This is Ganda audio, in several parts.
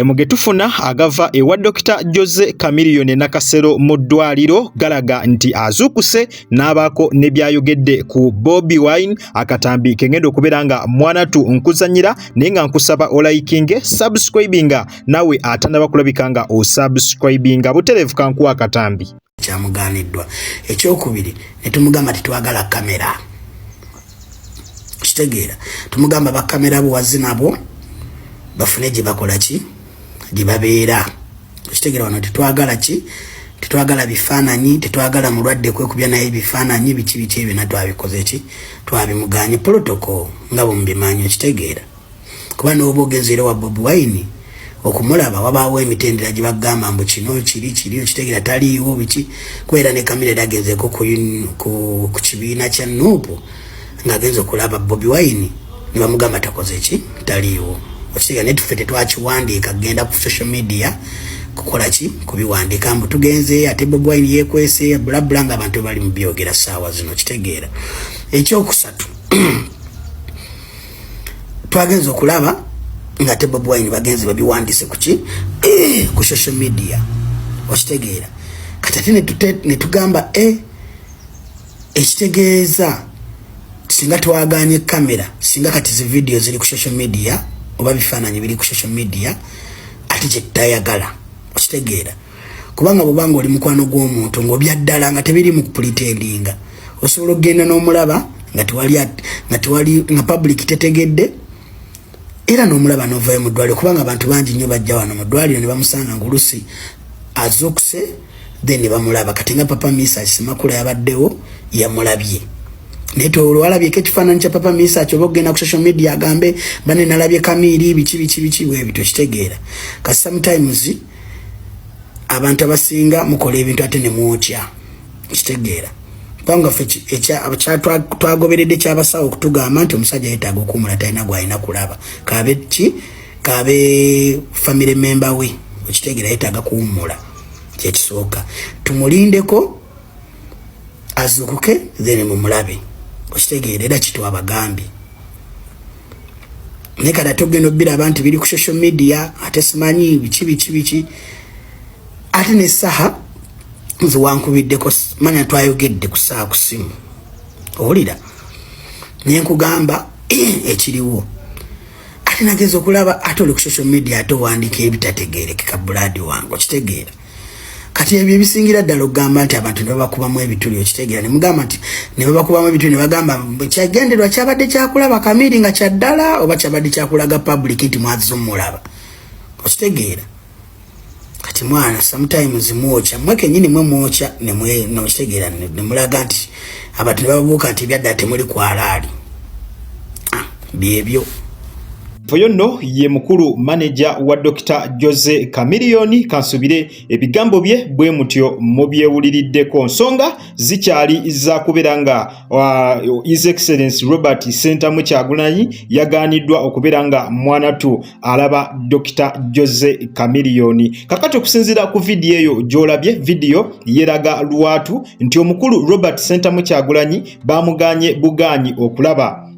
Mugetufuna agava ewa Dr. Jose Chameleone Nakasero mu ddwaliro galaga nti azukuse n'abaako ne byayogedde ku Bobi Wine akatambi kengendo okubeera mwanatu nkuzanyira naye nga nkusaba olaikinge subscribinga nawe atanaba kulabikanga o subscribinga buterevu kankuwa akatambi kyamugaaniddwa. Ekyokubiri ne tumugamba titwagala kamera, kitegeera tumugamba bakamera buwazi nabo bafune gye bakola ki gye babeera, kitegeera wano titwagala ki titwagala bifaananyi, titwagala mulwadde kwekubya naye bifaananyi biki ebyo natwabikoze ki twabimuganye protocol nga bumubimanyi, kitegeera kuba n'oba ogenzera wa Bobi Wine okumulaba wabaawo emitendera gye bagamba mbu kino kiri kitegeera taliiwo biki kwera ne kamera dagenzeko ku kibiina kya Nuupu ng'agenza okulaba Bobi Wine ne bamugamba takoze ki taliiwo. Osiga netuffe tetwakiwandiika genda ku social media kukola ki kubiwandiika mbu tugenze ate Bobi Wine yekwese bulabula nga abantu bali mu byogera ssaawa zino, kitegeera. Ekyokusatu twagenza okulaba nga te Bobi Wine bagenzi babiwandiise kuki ku social media, okitegeera. Kati ate ne tugamba ekitegeeza singa twaganye kamera, singa kati zi video ziri ku social media oba bifaananyi biri ku social media ate kye tutayagala, okitegeera. Kubanga bw'obanga oli mukwano gw'omuntu ng'obyaddala nga tebiri mu kupulitendinga, osobola okgenda n'omulaba nga tewali nga public tetegedde era n'omulaba n'ovaayo mu ddwaliro, kubanga abantu bangi nnyo bajja wano mu ddwaliro ne bamusanga ng'olusi azukuse then ne bamulaba. Kati nga Papa Misa Simakula yabaddewo yamulabye, naye olwalabyeko ekifaananyi kya Papa Misa kyoba okgenda ku social media agambe bane nalabye Kamiri biki bwebito, kitegeera. Kasi sometimes abantu abasinga mukola ebintu ate ne mwokya, kitegeera. Kubanga ffe twagoberedde kyabasawo okutugamba nti omusajja yeetaaga okuwumula talina gwalina kulaba, kaabe family member we, okitegeera yeetaaga kuwumula, kyekisooka. Tumulindeko azukuke then mumulabe, okitegeera. Era kitwabagambye naye kati ate ogenda obbiraba nti biri ku social media ate simanyi biki ate n'essaha nze wankubiddeko manya twayogedde ku ssaawa ku simu, owulira naye nkugamba ekiriwo ate nagenza okulaba ate oli ku social media ate owandiika ebitategeerekeka buladi wange, okitegeera. Kati ebyo ebisingira ddala okugamba nti abantu ne babakubamu ebituli, okitegeera. Ne mugamba nti ne babakubamu ebituli ne bagamba kyagenderwa kyabadde kyakulaba Kamiri nga kyaddala oba kyabadde kyakulaga public nti mwazze omulaba, okitegeera. Kati mwana sometimes mwokya mwe kenyini mwe mwokya n'okitegeera ne mulaga nti abantu ne bababuuka nti byadda temuli kwalaali byebyo. Foyono ye mukulu manager wa Dr. Jose Chameleone kansubire ebigambo bye bwe mutyo mu byewuliriddeko. Nsonga zikyali za kuberanga His Excellency Robert Ssentamu Kyagulanyi yagaaniddwa okuberanga mwanatu alaba Dr. Jose Chameleone. Kakati okusinzira ku video eyo gyolabye, video yeraga lwatu nti omukulu Robert Ssentamu Kyagulanyi bamuganye buganyi okulaba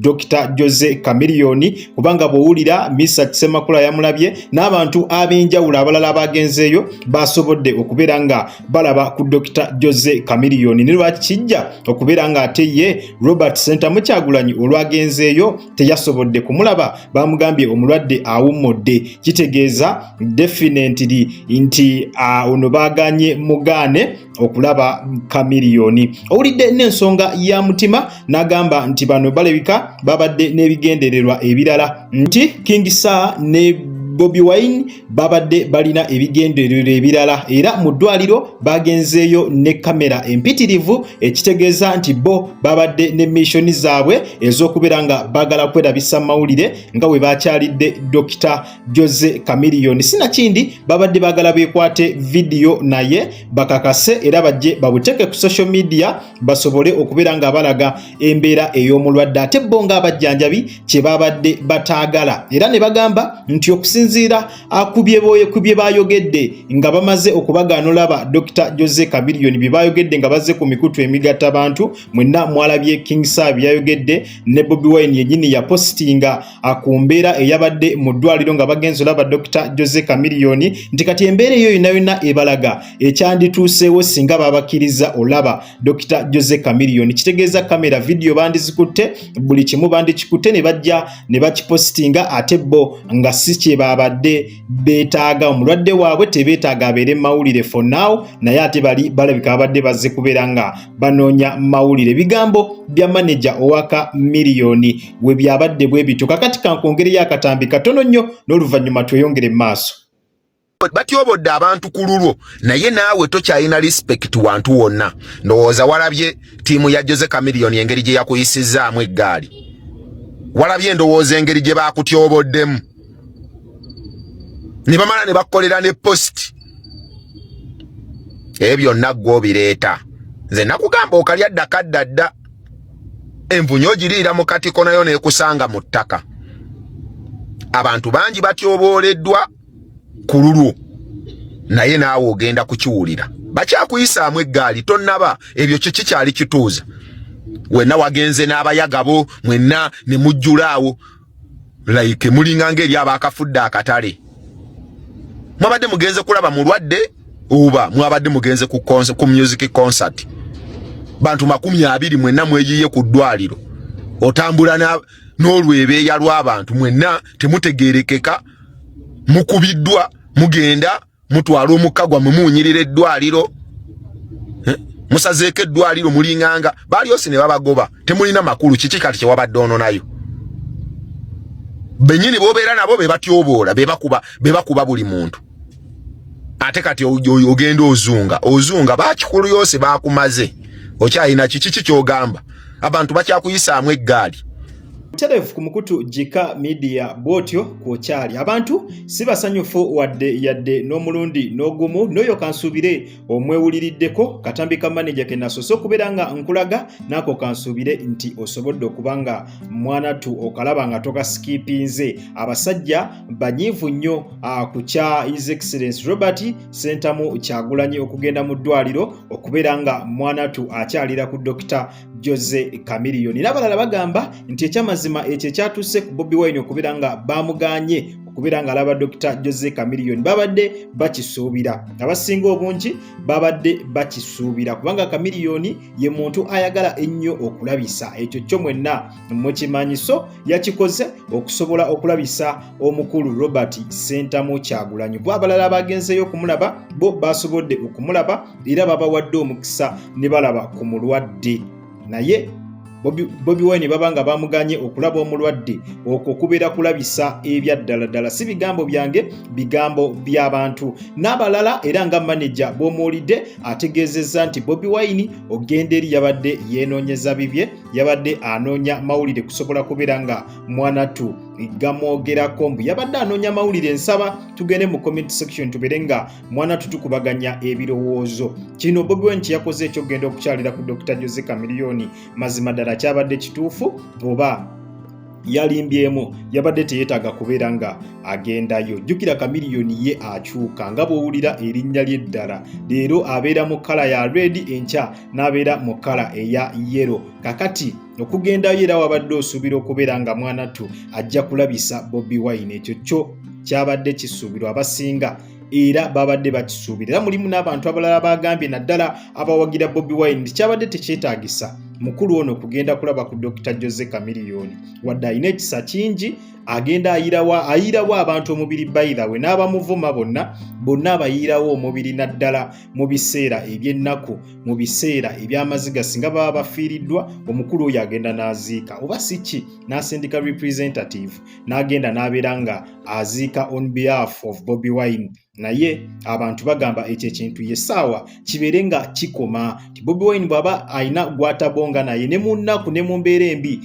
Dr. Jose Chameleone kubanga bwowulira Misa Semakula yamulabye n'abantu ab'enjawulo abalala abagenzeeyo basobodde okubeera nga balaba ku Dr. Jose Chameleone. Ne lwakijja okubeera nga ate ye Robert Ssentamu Kyagulanyi olwagenzeeyo teyasobodde kumulaba, bamugambye omulwadde awummodde, kitegeeza definitely nti ono baaganye mugaane okulaba Chameleone. Owulidde n'ensonga ya mutima n'agamba nti bano balebika babadde n'ebigendererwa ebirala, nti King Sir ne Bobi Wine babadde balina ebigendererwa ebirala era mu ddwaliro bagenzeeyo ne kamera empitirivu, ekitegeeza nti bo babadde ne mission zaabwe ez'okubeera nga bagala kwerabisa mawulire nga we bakyalidde Dr. Jose Chameleone. Sinakindi babadde bagala beekwate video naye bakakase era bajje babuteke ku social media basobole okubeera nga balaga embeera ey'omulwadde ate bo nga abajjanjabi kye babadde bataagala, era ne bagamba nti okusinzira okusinziira ku bye bayogedde nga bamaze okubagaana olaba Dr. Jose Chameleone bye bayogedde nga bazze ku mikutu emigatta abantu mwenna mwalabye King Saab yayogedde ne Bobi Wine yennyini yapostinga ku mbeera eyabadde mu ddwaliro nga bagenze olaba Dr. Jose Chameleone nti kati embeera eyo yonna ebalaga ekyandituuseewo singa babakkiriza olaba Dr. Jose Chameleone kitegeeza kamera video bandizikutte buli kimu bandikikutte ne bajja ne bakipostinga ate bo nga si kye babadde beetaaga omulwadde waabwe tebeetaaga abeere mawulire for now naye ate bali balabika abadde bazze kubeera nga banoonya mawulire bigambo bya manager owa Chameleone we byabadde bwe bituka kati kankongereyo akatambi katono nnyo n'oluvannyuma tweyongere mu maaso. Batyobodde abantu ku lulwo naye naawe tokyalina respect wantu wonna ndowooza walabye ttiimu ya Jose Chameleone engeri gye yakuyisizaamu eggaali walabye endowooza engeri gye bakutyoboddemu ne bamala ne bakkolera ne post ebyo byonna ggwe obireeta nze nakugamba okalya ddakaddadda envunyo ogiriira mu katiko nayo neekusanga mu ttaka abantu bangi batyobooleddwa ku lulwo naye naawe ogenda kukiwulira bakyakuyisaamu eggaali tonnaba ebyo kikyali kituuza wenna wagenze n'abayagabo mwenna ne mujjulaawo like mulinga ngeri abaakafudde akatale mwabadde mugenze kulaba mulwadde oba mwabadde mugenze ku music concert bantu 20 mwenna mweyiye ku ddwaliro otambula n'olwebeeya lw'abantu mwenna temutegeerekeka mukubiddwa mugenda mutwala omukagwa mumunyirira eddwaliro musazeeko eddwaliro mulinganga baliosi ne babagoba temulina makulu kiki kati kyewabadde ono nayo benyini bobeera nabo be batyoboola be bakuba buli muntu ate kati ogenda ozunga bakikulu yose bakumaze okyalina kiki kyogamba abantu bakyakuyisaamu eggaali Terefu ku mukutu Jika Media bwotyo kwokyali abantu si basanyufu wadde yadde n'omulundi n'ogumu n'oyo kansuubire omwewuliriddeko katambi ka manager ke nasoso okubeera nga nkulaga n'ako kansuubire nti osobodde okubanga mwanatu okalaba nga tokasikipinze abasajja banyiivu nnyo ku kya His Excellency Robert Sentamu Kyagulanyi okugenda mu ddwaliro okubeera nga mwanatu akyalira ku Dr. Jose Chameleone n'abalala bagamba nti ekyamazima ekyo kyatuuse ku Bobi Wine okubeera nga bamuganye okubeera nga alaba Dr. Jose Chameleone babadde bakisuubira abasinga obungi babadde bakisuubira kubanga Chameleone ye muntu ayagala ennyo okulabisa ekyo kyo mwenna mukimanyiso yakikoze okusobola okulabisa omukulu Robert Sentamu Kyagulanyi abalala bagenzeyo okumulaba bo basobodde okumulaba era babawadde omukisa ne balaba ku mulwadde naye Bobi Wine babanga bamuganye okulaba omulwadde okwo kubeera kulabisa ebyaddala si bigambo byange bigambo by'abantu n'abalala era nga manager b'omuwulidde ategeezezza nti Bobi Wine ogenda eri yabadde yeenoonyeza bibye yabadde anoonya mawulire kusobola kubeera nga mwanatu gamwogerako mbu yabadde anoonya mawulire nsaba tugende mu comment section tubeere nga mwanatu tukubaganya ebirowoozo kino Bobi Wine kyeyakoze ekyogenda okukyalira ku Dr. Jose Chameleone mazima ddala kyabadde kituufu oba yalimbyemu yabadde teyeetaaga kubeera nga agendayo jjukira Chameleone ye akyuka nga bw'owulira erinnya ly'eddala leero abeera mu kkala ya red enkya n'abeera mu kkala eya yellow kakati okugendayo era wabadde osuubira okubeera nga mwanatu ajja kulabisa Bobi Wine ekyo kyo kyabadde kisuubirwa abasinga era babadde bakisuubira era mulimu n'abantu abalala bagambye naddala abawagira Bobi Wine nti kyabadde tekyetaagisa mukulu ono kugenda kulaba ku Dr. Jose Chameleone wadde alina ekisa kingi agenda ayirawo abantu omubiri bayirawe n'abamuvuma bonna abayirawo omubiri naddala mu biseera eby'ennaku mu biseera eby'amaziga singa baba bafiiriddwa omukulu oyo agenda n'aziika oba si ki n'asindika representative n'agenda n'abeera nga aziika on behalf of Bobi Wine naye abantu bagamba ekyo ekintu yessaawa kibeere nga kikoma ti Bobi Wine bw'aba alina gwatabonga naye ne mu nnaku ne mu mbeera embi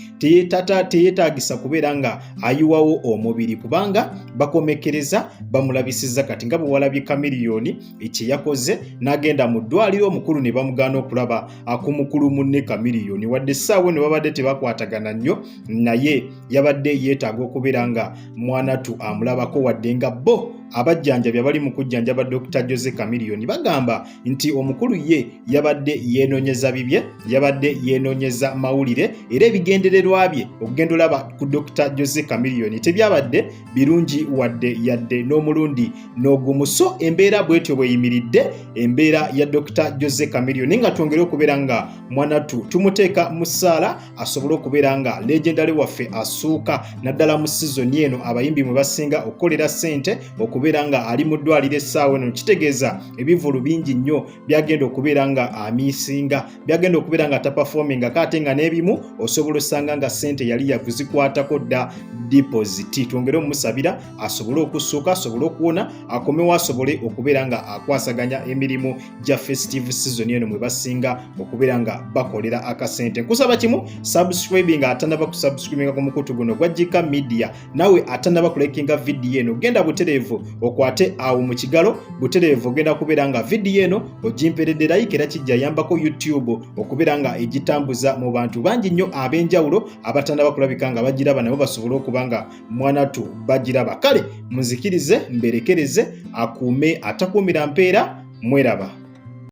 teyeetaagisa kubeera nga ayiwa bayiwawo omubiri kubanga bakomekereza bamulabisiza kati nga bwe walabye Chameleone ekye yakoze n'agenda mu ddwaliro omukulu ne bamugaana okulaba ak'omukulu munne Chameleone wadde essaawa ne babadde tebakwatagana nnyo naye yabadde yeetaaga okubeera nga Mwanatu amulabako wadde nga bo abajjanjabi abali mu kujjanjaba Dr. Jose Chameleone bagamba nti omukulu ye yabadde yenoonyeza bibye yabadde yenoonyeza mawulire era ebigendererwa bye okugenda olaba ku Dr. Jose Chameleone tebyabadde birungi wadde yadde n'omulundi n'ogumu. So embeera bwetyo bweyimiridde embeera ya Dr. Jose Chameleone nga twongere okubeera nga Mwanatu tumuteeka mu ssaala asobole okubeera nga legendary waffe asuuka naddala mu season eno abayimbi mwe basinga okukolera ssente okubeera nga ali mu ddwaliro essaawa eno kitegeeza ebivulu bingi nnyo byagenda okubeera nga amiisinga byagenda okubeera nga taperforminga kate nga n'ebimu osobola osanga nga ssente yali yakuzikwatako dda deposit. Twongere omusabira asobole okusuuka asobole okuwona akomewo asobole okubeera nga akwasaganya emirimu gya festive season eno mwe basinga okubeera nga bakolera akasente. Nkusaba kimu subscribing atanaba ku subscribing ku mukutu guno gwa Jika Media nawe atanaba ku likinga video eno genda butereevu okwate awo mu kigalo butereevu ogenda kubeera nga video eno ogimperedde like era kijja yambako YouTube okubeera nga egitambuza mu bantu bangi nnyo ab'enjawulo abatandaba kulabika nga bagiraba nabo basobole okuba nga Mwanatu bagiraba. Kale munzikirize mberekereze akuume atakuumira mpeera mweraba.